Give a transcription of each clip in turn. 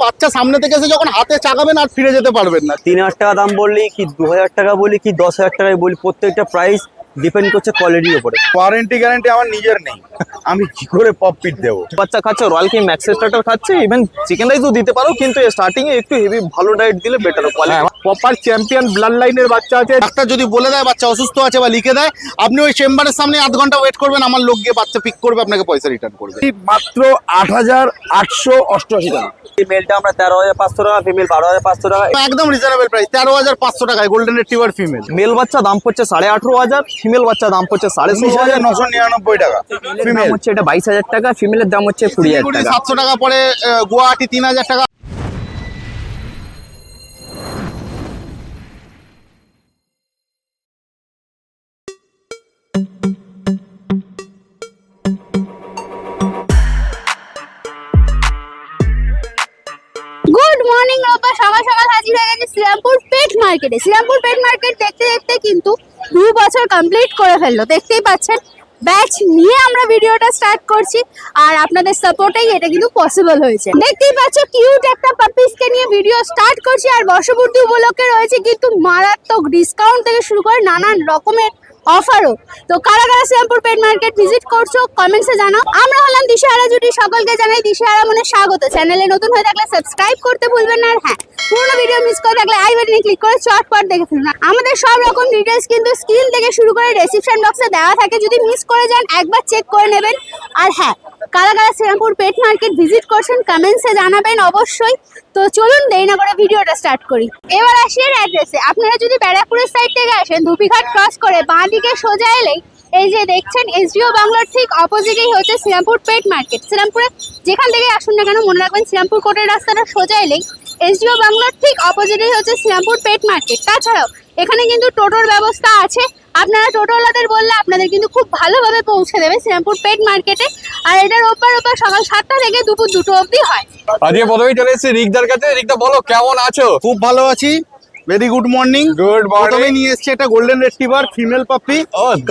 বাচ্চা সামনে থেকে এসে যখন হাতে চাগাবেন আর ফিরে যেতে পারবেন না। 3000 টাকা দাম বললি কি 2000 টাকা বলি কি 10,000 টাকায় বলি, প্রত্যেকটা প্রাইস ডিপেন্ড করছে কোয়ালিটির উপরে। ওয়ারেন্টি গ্যারান্টি আমার নিজের নেই, আমি কি করে পপপিট দেবো? বাচ্চা খাচ্ছে রয়্যাল কিং ম্যাক্স স্টার্টার খাচ্ছে, ইভেন চিকেন রাইসও দিতে পারো, কিন্তু স্টার্টিং এ একটু হেভি ভালো ডায়েট দিলে better quality. Proper champion blood লাইনের বাচ্চা আছে। ডাক্তার যদি বলে দেয় বাচ্চা অসুস্থ আছে বা লিখে দেয়, আপনি ওই চেম্বারের সামনে আধ ঘন্টা ওয়েট করবেন, আমার লোক গিয়ে বাচ্চা পিক করবে, আপনাকে পয়সা রিটার্ন করবে। মাত্র 8,888 টাকা। মেলটা আমরা 13,500 টাকা, ফিমেল 12,500 টাকা। একদম রিজনেবল প্রাইস, 13,500 টাকায় গোল্ডেন রিট্রিভার ফিমেল। মেল বাচ্চা দাম পড়ছে 18,500, ফিমেল বাচ্চা দাম পড়ছে 16,500। 19,999 টাকা। দাম হচ্ছে এটা 22,000 টাকা, ফিমেলের দাম হচ্ছে 20,000 টাকা। 700 টাকা পরে গুয়াহাটি 3,000 টাকা। গুড মর্নিং রোববার সকাল সকাল হাজির হয়ে গেছে শ্রীরামপুর পেট মার্কেটে। শ্রীরামপুর পেট মার্কেট দেখতে দেখতে কিন্তু 2 বছর কমপ্লিট করে ফেললো, দেখতেই পাচ্ছেন। ব্যাচ নিয়ে আমরা ভিডিওটা স্টার্ট করছি, আর আপনাদের সাপোর্টেই এটা কিন্তু পসিবল হয়েছে। দেখতেই পাচ্ছ কিউট একটা পাপিসকে নিয়ে ভিডিও স্টার্ট করছি, আর বর্ষপূর্তি উপলক্ষে রয়েছে কিন্তু মারাত্মক ডিসকাউন্ট থেকে শুরু করে নানান রকমের অফারও। তো কারা কারা শ্রীরামপুর পেট মার্কেট ভিজিট করছো কমেন্টসে জানাও। আমরা হলাম দিশাহারা জুটি, সকলকে জানাই দিশাহারা মনে স্বাগত। চ্যানেলে নতুন হয়ে থাকলে সাবস্ক্রাইব করতে ভুলবেন না, আর হ্যাঁ, পুরোনো ভিডিও মিস করে থাকলে আই বাটনে ক্লিক করে চটপট দেখে ফেলুন। আমাদের সব রকম ডিটেলস কিন্তু স্ক্রিন থেকে শুরু করে ডেসক্রিপশন বক্সে দেওয়া থাকে, যদি মিস করে যান একবার চেক করে নেবেন। আর হ্যাঁ, কারা কারা শ্রীরামপুর পেট মার্কেট ভিজিট করছেন কমেন্টসে জানাবেন অবশ্যই। তো চলুন দেরি না করে ভিডিওটা স্টার্ট করি। এবার আসি এর অ্যাড্রেসে। আপনারা যদি ব্যারাকপুরের সাইড থেকে আসেন, ধুপিঘাট ক্রস করে বাঁ দিকে সোজা এলেই এই যে দেখছেন এসডিও বাংলার ঠিক অপোজিটেই হচ্ছে শ্রীরামপুর পেট মার্কেট। শ্রীরামপুরে যেখান থেকে আসুন না কেন মনে রাখবেন, শ্রীরামপুর কোর্টের রাস্তাটা সোজা এলেই এসডিও বাংলার ঠিক অপোজিটেই হচ্ছে শ্রীরামপুর পেট মার্কেট। তাছাড়াও এখানে কিন্তু টোটোর ব্যবস্থা আছে, আপনারা টোটোওয়ালাদের বললে আপনাদের কিন্তু খুব ভালোভাবে পৌঁছে দেবে শ্রীরামপুর পেট মার্কেটে। আর এটা রোববার সকাল 7টা থেকে দুপুর 2টো অবধি হয়। আজকে প্রথমেই চলে এসেছি রিকদার কাছে। রিকদা বলো কেমন আছো? খুব ভালো আছি, ভেরি গুড মর্নিং। গুড প্রথমে মর্নিং। নিয়ে এসেছি একটা গোল্ডেন রিট্রিভার ফিমেল পাপি।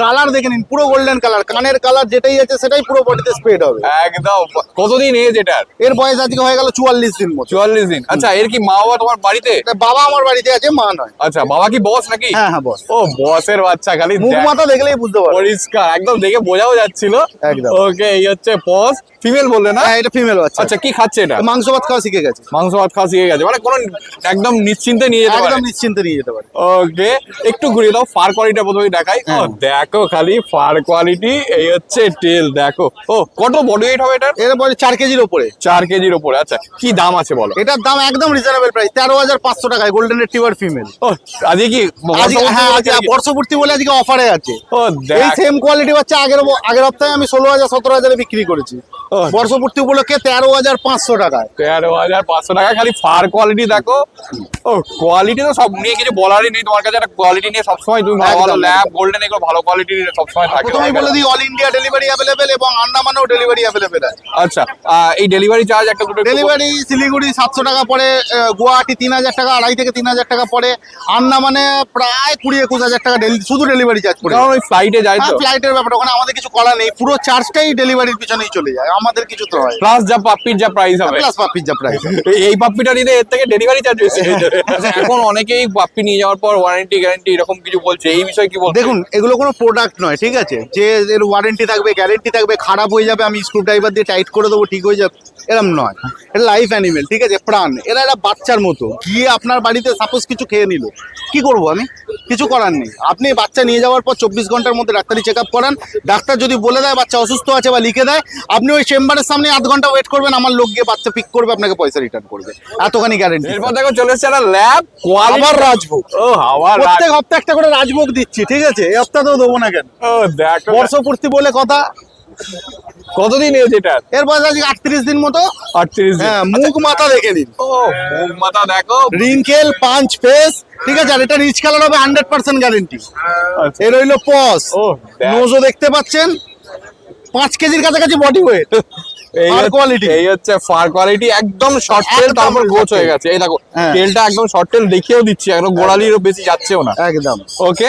কালার দেখে নিন, পুরো গোল্ডেন কালার, কানের কালার যেটাই আছে সেটাই পুরো বডিতে স্প্রেড হবে। একদম। কতদিন এজ এটার? এর বয়স আজকে হয়ে গেল 44 দিন মতো। 44 দিন। আচ্ছা, এর কি মা বাবা তোমার বাড়িতে? এটা বাবা আমার বাড়িতে আছে, মা নয়। আচ্ছা, বাবা কি বস নাকি? হ্যাঁ হ্যাঁ বস। ও বসের বাচ্চা, খালি মুখ দেখ- মাথা দেখলেই বুঝতে পারবে। পরিষ্কার একদম, দেখে বোঝাও যাচ্ছিল। একদম। ওকে, এই হচ্ছে বস। ফিমেল বললে না? হ্যাঁ এটা ফিমেল বাচ্চা। আচ্ছা, কি খাচ্ছে এটা? মাংস ভাত খাওয়া শিখে গেছে, মাংস ভাত খাওয়া শিখে গেছে, মানে কোনো একদম নিশ্চিন্তে নিয়ে যেতে পারে। একদম নিশ্চিন্তে নিয়ে যেতে পারে। ওকে, একটু ঘুরিয়ে দাও, ফার কোয়ালিটিটা প্রথমে দেখাই। ও দেখো খালি ফার কোয়ালিটি, এই হচ্ছে টেল দেখো। ও কত বডি ওয়েট হবে এটার? এর বয়স 4 কেজির ওপরে। 4 কেজির উপরে। আচ্ছা, কি দাম আছে বলো? এটার দাম একদম রিজনেবল প্রাইস, 13,500 টাকায় গোল্ডেন রিট্রিভার ফিমেল। ও আজকে কি হ্যাঁ আজকে বর্ষপূর্তি বলে আজকে অফারে আছে। ও এই দেখ, সেম কোয়ালিটি বাচ্চা আগের সপ্তাহে আমি 16,000 17,000 বিক্রি করেছি। ও। বর্ষপূর্তি উপলক্ষে 13,500 টাকায়। 13,500 টাকা খালি ফার কোয়ালিটি দেখো। ও কোয়ালিটি তো সব নিয়ে কিছু বলারই নেই, তোমার কাছে একটা কোয়ালিটি নিয়ে সবসময় তুমি ভালো ভালো একদম, ল্যাব গোল্ডেন এগুলো ভালো কোয়ালিটির সবসময় থাকে। প্রথমেই বলে দিই অল ইন্ডিয়া ডেলিভারি অ্যাভেলেবেল এবং আন্দামানেও ডেলিভারি অ্যাভেলেবেল আছে। আচ্ছা, এই ডেলিভারি চার্জ একটা দুটো ডেলিভারি শিলিগুড়ি 700 টাকা পরে, গুয়াহাটি 3,000 টাকা, 2.5 থেকে 3,000 টাকা পরে, আন্দামানে প্রায় 20-21,000 টাকা শুধু ডেলিভারি চার্জ পড়ে। কারণ ওই ফ্লাইটে যায় তো, ফ্লাইটের ব্যাপারে ওখানে আমাদের কিছু করা নেই, পুরো চার্জটাই ডেলিভারির পিছনেই চলে যায়, আমাদের কিছু তো হয় প্লাস যা পাপ্পির যা প্রাইস হবে। প্লাস পাপির যা প্রাইস। এই পাপ্পিটা নিতে এর থেকে ডেলিভারি চার্জ বেশি হয়ে যাবে। আচ্ছা, এখন অনেকেই পাপ্পি নিয়ে যাওয়ার পর ওয়ারেন্টি গ্যারান্টি এরকম কিছু বলছে, এই বিষয়ে কি বলছো? দেখুন এগুলো কোনো প্রোডাক্ট নয়, ঠিক আছে, যে এর ওয়ারেন্টি থাকবে গ্যারেন্টি থাকবে, খারাপ হয়ে যাবে আমি স্ক্রু ড্রাইভার দিয়ে টাইট করে দেবো ঠিক হয়ে যাবে, এরকম নয়। এটা লাইফ অ্যানিমেল, ঠিক আছে, প্রাণ। এরা একটা বাচ্চার মতো, গিয়ে আপনার বাড়িতে সাপোজ কিছু খেয়ে নিল, কি করব আমি? কিছু করার নেই। আপনি বাচ্চা নিয়ে যাওয়ার পর 24 ঘন্টার মধ্যে ডাক্তারি চেক আপ করান, ডাক্তার যদি বলে দেয় বাচ্চা অসুস্থ আছে বা লিখে দেয়, আপনি ওই চেম্বারের সামনে আধ ঘন্টা ওয়েট করবেন, আমার লোক গিয়ে বাচ্চা পিক করবে, আপনাকে পয়সা রিটার্ন করবে, এতখানি গ্যারেন্টি। এরপর দেখো চলে এসছে একটা ল্যাব কোয়ালিটি। আবার রাজভোগ। ও আবার প্রত্যেক হপ্তাহে একটা করে রাজভোগ দিচ্ছি, ঠিক আছে, এই সপ্তাহেও দেবো না কেন? ও দেখো বর্ষপূর্তি বলে কথা। কতদিন এজ এটা? এর বয়স আজকে 38 দিন মতো। 38 দিন। হ্যাঁ, মুখ মাথা দেখে নিন, ও মুখ মাথা দেখো। রিঙ্কেল পাঞ্চ ফেস, ঠিক আছে, আর এটা রিচ কালার হবে 100% গ্যারেন্টি। আচ্ছা। এর হইলো পস, ও দেখ। নোজও দেখতে পাচ্ছেন, 5 কেজির কাছাকাছি বডি ওয়েট। আর কোয়ালিটি এই হচ্ছে ফার কোয়ালিটি, একদম শর্ট টেল, একদম তারপর গোছ short হয়ে tail। গেছে। এই দেখো হ্যাঁ। টেলটা একদম শর্ট টেল দেখিয়েও দিচ্ছি, একদম গোড়ালিরও বেশি যাচ্ছেও না। একদম ওকে,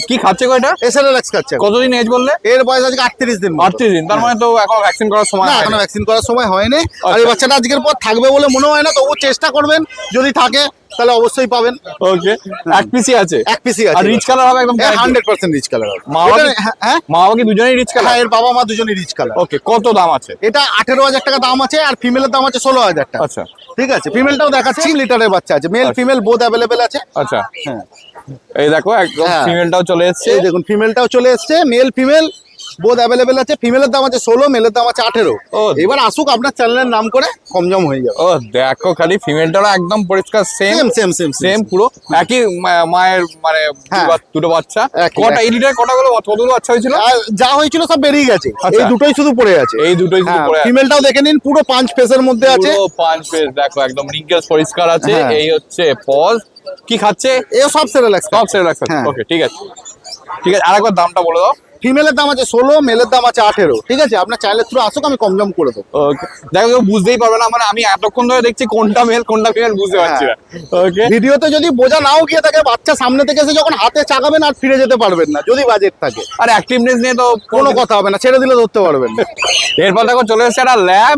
কি খাচ্ছে গো এটা? এসএলএক্স খাচ্ছে। কতদিন এজ বললে? এর বয়স আজকে 38 দিন মতো। 38 দিন, তার মানে তো এখন ভ্যাকসিন করার সময় না হয়নি। এখনো ভ্যাকসিন করার সময় হয়নি। আর এই আচ্ছা। বাচ্চাটা আজকের পর থাকবে বলে মনে হয় না, তবু চেষ্টা করবেন, যদি থাকে তাহলে অবশ্যই পাবেন। ওকে, এক পিসি আছে, এক পিসি আর আছে। রিচ কালার হবে একদম 100% রিচ কালার হবে। মা বাবা এটা- হ্যাঁ মা বাবা কি দুজনেই রিচ হ্যাঁ, কালার? এর বাবা মা দুজনই রিচ কালার। ওকে, কত দাম আছে? এটা 18,000 টাকা দাম আছে, আর ফিমেলের দাম আছে 16,000 টাকা। আচ্ছা ঠিক আছে, ফিমেলটাও দেখাচ্ছি, লিটারের বাচ্চা আছে, মেল আচ্ছা। ফিমেল বোথ অ্যাভেলেবেল আছে। আচ্ছা, হ্যাঁ এই দেখো একদম হ্যাঁ। ফিমেলটাও চলে এসেছে। এই দেখুন ফিমেলটাও চলে এসছে, মেল ফিমেল বোথ অ্যাভেলেবেল আছে। ফিমেলের দাম আছে 16, মেলের দাম আছে 18। ও। এবার আসুক আপনার চ্যানেলের নাম করে কম জম হয়ে যাবে। ও দেখো খালি, ফিমেলটাও একদম পরিষ্কার same same same same same পুরো একই মায়ের মানে হ্যাঁ। দুটো বাচ্চা। একই, কটা একই। এই লিটার কটাগুলো কতগুলো বাচ্চা হয়েছিল? যা হয়েছিল সব বেরিয়ে গেছে, আচ্ছা। এই দুটোই শুধু পড়ে আছে। এই দুটোই শুধু পড়ে আছে। ফিমেলটাও দেখে নিন, পুরো 5 পেসের মধ্যে আছে। পুরো 5 পেজ দেখো, একদম রিঙ্কেলস পরিষ্কার আছে। হ্যাঁ। এই হচ্ছে পজ, কি খাচ্ছে? এও সব সেরেলাক্স। সব সেরে রাখছে। হ্যাঁ। ওকে, ঠিক আছে ঠিক আছে, আরেকবার দামটা বলে দাও। ফিমেলের দাম আছে 16, মেলের দাম আছে 18। ঠিক আছে, আপনার চ্যানেলের থ্রু আসুক, আমি কম জম করে দেবো। ওকে, দেখো কেউ বুঝতেই পারবে না, মানে আমি এতক্ষণ ধরে দেখছি কোনটা মেল কোনটা ফিমেল বুঝতে পারছি না। ওকে, ভিডিওতে যদি বোঝা নাও গিয়ে থাকে, বাচ্চা সামনে থেকে এসে যখন হাতে চাগাবেন আর ফিরে যেতে পারবেন না, যদি বাজেট থাকে। আর অ্যাক্টিভনেস নিয়ে তো কোনো কথা হবে না, ছেড়ে দিলে ধরতে পারবেন না। এরপর দেখো চলে এসেছে একটা ল্যাব।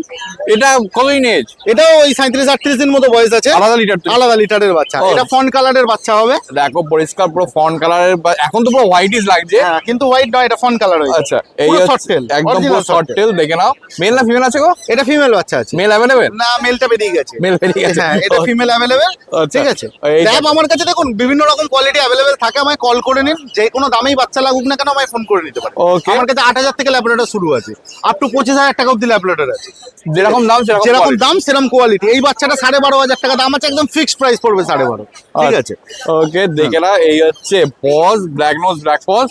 এটা কতদিন এজ? এটাও ওই 37-38 দিন মতো বয়স আছে। আলাদা লিটার তো? আলাদা লিটারের বাচ্চা। ও। এটা ফন কালারের বাচ্চা হবে। দেখো পরিষ্কার পুরো ফন কালারের, এখন তো পুরো হোয়াইটিশ লাগছে। হ্যাঁ, কিন্তু হোয়াইট নয়, এটা ফন কালার হয়েছে। আচ্ছা, এই পুরো হচ্ছে short tail, একদম original পুরো short শর্ট tail। টেল। দেখে নাও, মেল না ফিমেল আছে গো? এটা ফিমেল বাচ্চা আছে। Male available? না, মেলটা বেরিয়ে গেছে। মেল বেরিয়ে গেছে। হ্যাঁ, এটা ফিমেল অ্যাভেলেবেল। আচ্ছা। ঠিক আছে, এই- ল্যাব আমার কাছে দেখুন বিভিন্ন রকম কোয়ালিটি অ্যাভেলেবেল থাকে, আমায় কল করে নিন, যে কোনো দামেই বাচ্চা লাগুক না কেন আমায় ফোন করে নিতে পারেন। Okay. আমার কাছে 8,000 থেকে ল্যাবরেটর শুরু আছে, আপ টু 25,000 টাকা অব্দি ল্যাবরেটর আছে। যেরকম দাম যেরকম quality। দাম সেরকম কোয়ালিটি। এই বাচ্চাটা 12,500 টাকা দাম আছে, একদম ফিক্সড প্রাইস পড়বে 12,500। ঠিক আছে। ওকে, দেখে না, এই হচ্ছে paws, black nose black paws.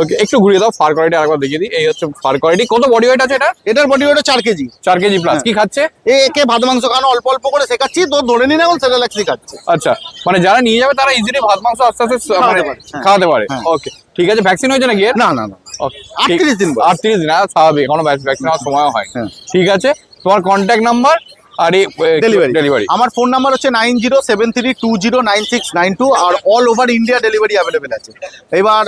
Okay, একটু ঘুরিয়ে দাও, ফার কোয়ালিটি আরেকবার দেখিয়ে দিই। এই হচ্ছে ফার কোয়ালিটি। কত বডি ওয়েট আছে এটা? এটার body weight 4 KG. 4 KG plus. কি খাচ্ছে? একে ভাত মাংস খাওয়ানো অল্প অল্প করে শেখাচ্ছি, তো ধরে নিন এখন সেরেলাক্সই খাচ্ছে। আচ্ছা, মানে যারা নিয়ে যাবে তারা ইজিলি ভাত মাংস আস্তে আস্তে খাওয়াতে পারে, হ্যাঁ। খাওয়াতে পারে। হ্যাঁ। ওকে, ঠিক আছে। ভ্যাকসিন হয়েছে নাকি এর? না না না, ওকে, 38 দিন বয়স। 38 দিন, স্বাভাবিক, এখনো ভ্যাকসিন হওয়ার সময় হয়। হ্যাঁ। ঠিক আছে, তোমার কন্ট্যাক্ট নাম্বার আর এই ডেলিভারি আমার ফোন নাম্বার হচ্ছে 9073209692, আর all over India delivery available আছে। এবার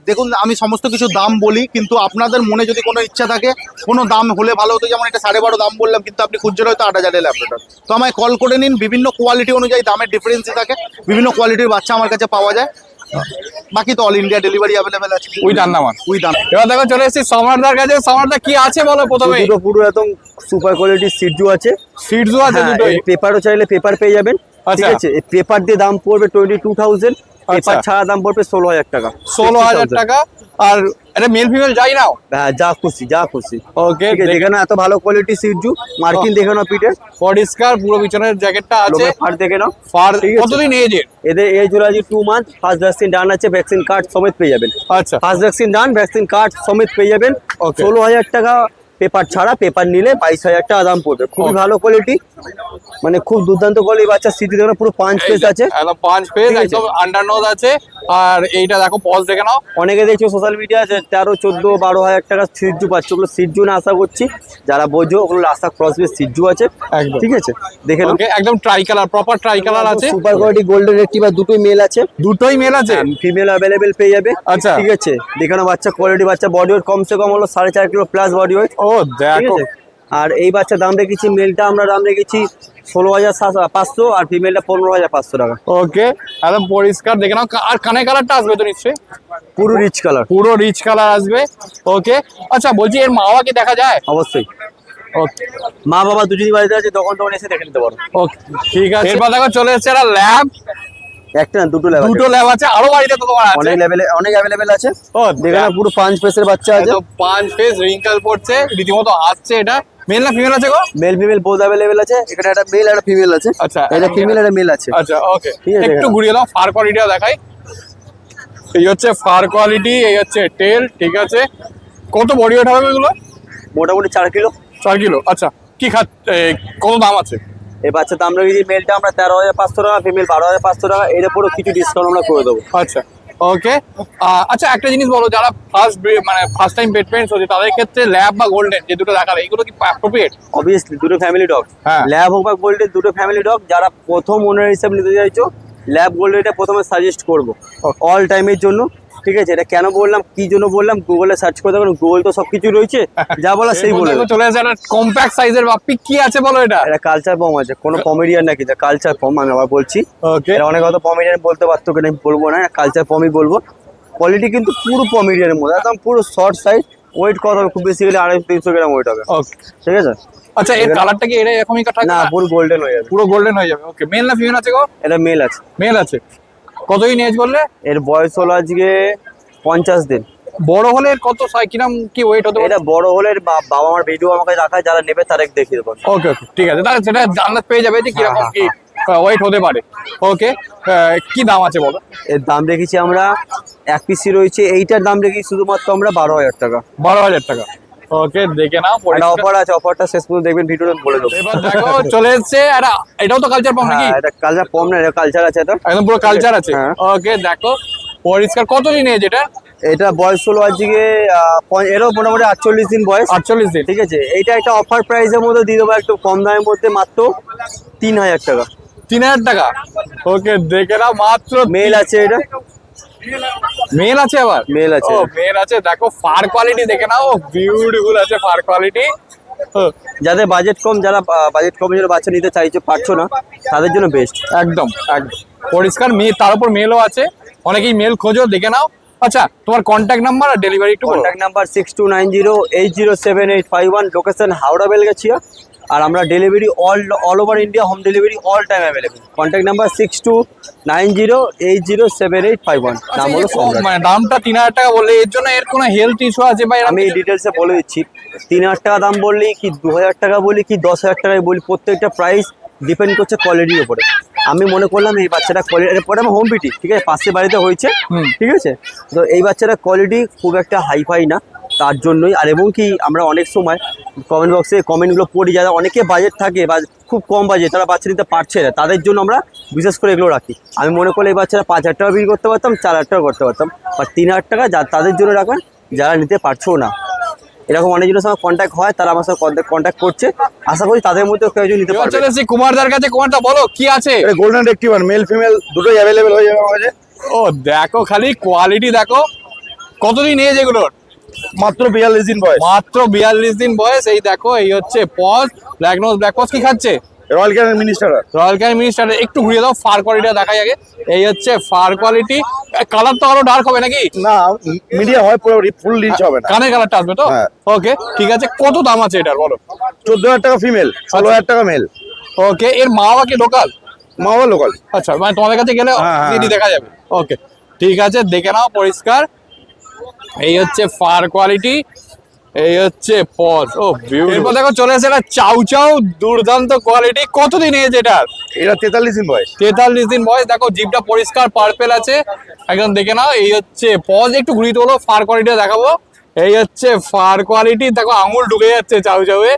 দেখুন, আমি সমস্ত কিছু দাম বলি, কিন্তু আপনাদের মনে যদি কোনো ইচ্ছা থাকে, কোনো দাম হলে ভালো হতো, যেমন এটা 12.5 দাম বললাম, কিন্তু আপনি খুঁজছেন হয়তো 8,000 ল্যাপটপ, তো আমায় কল করে নিন। বিভিন্ন কোয়ালিটি অনুযায়ী দামের ডিফারেন্সই থাকে, বিভিন্ন কোয়ালিটির বাচ্চা আমার কাছে পাওয়া যায়। বাকি তো অল ইন্ডিয়া ডেলিভারি অ্যাভেলেবেল আছে উইথ আন্দামান। উইথ এবার দেখো চলে এসেছি সম্রাটদার কাছে। সম্রাটদা কি আছে বলো প্রথমে? দুটো পুরো একদম সুপার কোয়ালিটির সিটজু আছে। সিটজু আছে হ্যাঁ, দুটোই? এই পেপারও চাইলে পেপার পেয়ে যাবেন। ঠিক আচ্ছা। আছে, এই পেপার দিয়ে দাম পড়বে 22,000, পেপার আচ্ছা। ছাড়া দাম পড়বে 16,000 টাকা। 16,000 টাকা। আর এটা মেল ফিমেল যাই নাও? হ্যাঁ, যা খুশি যা খুশি। ওকে, ঠিক আছে, দেখে নাও এত ভালো কোয়ালিটির সিটজু, মার্কিন দেখে নাও, পিঠের পরিষ্কার পুরো পিছনের জ্যাকেটটা আছে। লোমের ফার দেখে নাও। ফার ঠিক আছে। কতদিন এজের? এদের এজ হলো আজ 2 মান্থ। ফার্স্ট ভ্যাকসিন ডান আছে, ভ্যাকসিন কার্ড সমেত পেয়ে যাবেন। আচ্ছা, ফার্স্ট ভ্যাকসিন ডান, ভ্যাকসিন কার্ড সমেত পেয়ে যাবেন। Okay. 16,000 টাকা পেপার ছাড়া, পেপার নিলে 22,000 টাকা দাম পড়বে। খুবই Okay. ভালো কোয়ালিটি, মানে খুব দুর্দান্ত কোয়ালিটি। বাচ্চা সিটি দেখো না, পুরো 5 পেজ আছে। একদম 5 পেজ, ঠিক আছে। একদম আন্ডার নোজ আছে। আর এইটা দেখো পজ দেখে নাও। অনেকে দেখছো সোশ্যাল মিডিয়া 13, 14, 12,000 টাকা সিটজু পাচ্ছে, ওগুলো সিটজু না আশা করছি। যারা বোঝো ওগুলো আশা ক্রসবে সিটজু আছে। একদম। ঠিক আছে, দেখে নাও। ওকে, একদম try colour, proper try colour আছে। সুপার কোয়ালিটি গোল্ডেন রেক্টিভার দুটোই মেল আছে, দুটোই মেল আছে? ফিমেল অ্যাভেলেবেল পেয়ে যাবে। আচ্ছা। ঠিক আছে, দেখে নাও বাচ্চা কোয়ালিটি। বাচ্চা বডি ওয়েট কমসে কম হলো 4.5 কিলো প্লাস বডি ওয়েট। ও ঠিক দেখো, আছে, আর এই বাচ্চা দাম রেখেছি, মেলটা আমরা দাম রেখেছি 16,500, আর ফিমেলটা 15,500 টাকা। ওকে, একদম পরিষ্কার দেখে নাও। আর কানে কালারটা আসবে তো নিশ্চয়ই? পুরো রিচ কালার। পুরো রিচ কালার আসবে। ওকে, আচ্ছা বলছি এর মা বাবা কি দেখা যায়? অবশ্যই, ওকে মা বাবা দুজনই বাড়িতে আছে, তখন এসে দেখে নিতে পারো। ওকে, ঠিক আছে। এরপর দেখো চলে এসেছে একটা ল্যাব। একটা না, দুটো লেভেল, দুটো ল্যাব আছে, আরো বাড়িতে তো তোমার আছে? অনেক লেভেলে অনেক অ্যাভেলেবেল আছে। ও দেখে নাও, পুরো 5 পেসের বাচ্চা আছে। 5 ফেজ রিঙ্কেল পড়ছে, রীতিমতো আসছে। এটা মেল না ফিমেল আছে গো? মেল ফিমেল বোথ অ্যাভেলেবেল আছে। এখানে একটা মেল একটা ফিমেল আছে। আচ্ছা, এটা ফিমেল একটা মেল আছে। আচ্ছা, ওকে, ঠিক আছে, একটু দেখো। ঘুরিয়ে দাও, ফার কোয়ালিটিটা দেখাই। এই হচ্ছে ফার কোয়ালিটি, এই হচ্ছে টেল। ঠিক আছে, কত বডি ওয়েট হবে এগুলো? মোটামুটি 4 কিলো। 4 কিলো। আচ্ছা, কি কত দাম আছে? এই বাচ্চা দাম রেখেছি, মেলটা আমরা 13,500 টাকা, ফিমেল 12,500 টাকা। এর উপরও কিছু ডিসকাউন্ট আমরা করে দেবো। আচ্ছা, ওকে, আচ্ছা একটা জিনিস বলো, যারা ফার্স্ট টাইম পেট প্যারেন্টস হচ্ছে তাদের ক্ষেত্রে ল্যাব বা গোল্ডেন যে দুটো দেখালে এগুলো কি অ্যাপ্রোপ্রিয়েট? অবভিয়াসলি দুটো ফ্যামিলি ডগ, হ্যাঁ। ল্যাব হোক বা গোল্ডেন দুটো ফ্যামিলি ডগ। যারা প্রথম ওনার হিসাব নিতে চাইছো ল্যাব গোল্ডেনটা প্রথমে সাজেস্ট করবো অল টাইমের জন্য। ঠিক আছে, এটা কেন বললাম, কি জন্য বললাম, গুগলে সার্চ করতে পারো, গুগল তো সবকিছু রয়েছে, যা বলা সেই বলে দেবে। চলে আসে একটা কম্প্যাক্ট সাইজের বাপ্পি, কি আছে বলো এটা? এটা কালচার পম আছে, কোনো কমেডিয়ান নাকি, কালচার পম আমি আবার বলছি। ওকে, এটা অনেক হয়তো পমেডিয়ান বলতে পারতো, কিন্তু আমি বলবো না, কালচার পমই বলবো। কোয়ালিটি কিন্তু পুরো পমেডিয়ানের মধ্যে, একদম পুরো শর্ট সাইজ। ওয়েট কত হবে? খুব বেশি গেলে 250-300 গ্রাম ওয়েট হবে। ওকে, ঠিক আছে। আচ্ছা এর কালারটা কি এটা এরকমই থাকবে? না, পুরো গোল্ডেন হয়ে যাবে, পুরো গোল্ডেন হয়ে যাবে। ওকে, মেল না ফিমেল আছে গো? এটা মেল আছে। মেল আছে। কতদিন এজ বললে? এর বয়স হলো আজকে 50 দিন। বড় হলে এর কত কিরম কি ওয়েট হতে পারে? এটা বড় হলে বাবা আমার ভিডিও আমাকে রাখায়, যারা নেবে তারা দেখিয়ে দেবো। ওকে ওকে, ঠিক আছে, তাহলে সেটা আন্দাজ পেয়ে যাবে যে কিরকম কি ওয়েট হতে পারে। ওকে, কি দাম আছে বলো? এর দাম রেখেছি আমরা, এক পিসি রয়েছে, এইটার দাম রেখেছি শুধুমাত্র আমরা 12,000 টাকা। 12,000 টাকা। ওকে, দেখে নাও। একটা অফার আছে, অফারটা শেষ পর্যন্ত দেখবেন, ভিডিওটা বলে দেবো। এবার দেখো চলে এসছে এটাও তো কালচার পাম নাকি? হ্যাঁ, এটা কালচার পম না, এটা কালচার আছে, এটা একদম পুরো কালচার আছে। হ্যাঁ। ওকে, দেখো পরিষ্কার। কতদিন এজ এটা? এটা বয়স হলো আজকে এরও মোটামুটি 48 দিন বয়স। 48 দিন। ঠিক আছে, এইটা একটা অফার প্রাইসের মধ্যে দিয়ে দেবো, একটু কম দামের মধ্যে, মাত্র 3,000 টাকা। 3,000 টাকা। ওকে, দেখে নাও, মাত্র। মেল আছে, এটা মেল আছে আবার? মেল আছে। ও মেল আছে, দেখো ফার কোয়ালিটি দেখে নাও, বিউটিফুল আছে ফার কোয়ালিটি। যাদের বাজেট কম, যারা বাজেট কম যারা বাচ্চা নিতে চাইছো, পারছো না, তাদের জন্য বেস্ট। একদম একদম পরিষ্কার মেল, তার উপর মেলও আছে, অনেকেই মেল খোঁজো, দেখে নাও। আচ্ছা, তোমার কন্ট্যাক্ট নাম্বার আর ডেলিভারি একটু বলো। Contact number 6290807851, location Howrah Belgachia. আর আমরা delivery all over India, home delivery all time available. Contact number 6290807851। নাম হলো সম্রাট। মানে দামটা 3,000 টাকা বললে, এর জন্য এর কোনো হেলথ ইস্যু আছে বা এরকম আমি কিছু? ডিটেলসে বলে দিচ্ছি, 3,000 টাকা দাম বললি কি 2,000 টাকা বলি কি 10,000 টাকায় বলি, প্রত্যেকটা প্রাইস ডিপেন্ড করছে কোয়ালিটির উপরে। আমি মনে করলাম এই বাচ্চাটা কোয়ালিটি, পরে আমার হোম পিটি, ঠিক আছে, পাশের বাড়িতে হয়েছে, ঠিক আছে, তো এই বাচ্চাটা কোয়ালিটি খুব একটা হাইফাই না, তার জন্যই। আর এবং কি আমরা অনেক সময় কমেন্ট বক্সে কমেন্টগুলো পড়ি, যারা অনেকে বাজেট থাকে বা খুব কম বাজেট, তারা বাচ্চা নিতে পারছে না, তাদের জন্য আমরা বিশেষ করে এগুলো রাখি। আমি মনে করলে এই বাচ্চারা 5,000 টাকা বিক্রি করতে পারতাম, 4,000 টাকা করতে পারতাম, বা 3,000 টাকা তাদের জন্য রাখবেন যারা নিতে পারছো না। এরকম অনেকজনের সঙ্গে কন্ট্যাক্ট হয়, তারা আমার সঙ্গে কন্ট্যাক্ট করছে, আশা করি তাদের মধ্যে কেউ একজন নিতে এবার পারবে। চলে এসেছি কুমারদার কাছে। কুমারদা বলো কি আছে? গোল্ডেন রেক্টিভার মেল ফিমেল দুটোই অ্যাভেলেবেল হয়ে যাবে আমার কাছে। ও দেখো খালি কোয়ালিটি দেখো। কতদিন এজ এগুলোর? মাত্র 42 দিন বয়স। মাত্র 42 দিন বয়স। এই দেখো, এই হচ্ছে paws, black nose black paws. কি খাচ্ছে? Royal Canin minister. Royal Canin minister. একটু ঘুরিয়ে দাও, ফার কোয়ালিটিটা দেখাই আগে। এই হচ্ছে ফার কোয়ালিটি। কালার তো আরো ডার্ক হবে নাকি? না, মিডিয়াম হয়, পুরো ফুল রিচ হবে না। কানের কালারটা আসবে তো? হ্যাঁ। ওকে, ঠিক আছে। কত দাম আছে এটার বলো? 14,000 টাকা ফিমেল, 16,000 টাকা মেল। ওকে, এর মা বাবা কি লোকাল? মাওয়া লোকাল। আচ্ছা, মানে তোমাদের কাছে গেলে হ্যাঁ। দিদি দেখা যাবে। ওকে, ঠিক আছে, দেখে নাও পরিষ্কার। এই হচ্ছে ফার কোয়ালিটি, এই হচ্ছে পজ। ও বিউটিফুল। দেখো চলে এসে এটা চাউ চাউ, দুর্দান্ত কোয়ালিটি। কতদিন এজ এটার? এটা 43 দিন বয়স। 43 দিন বয়স। দেখো জিভটা পরিষ্কার পার্পেল আছে একদম, দেখে নাও। এই হচ্ছে পজ, একটু ঘুরিয়ে তোলো, ফার কোয়ালিটিটা দেখাবো। এই হচ্ছে ফার কোয়ালিটি, দেখো আঙুল ঢুকে যাচ্ছে চাউ চাউয়ে।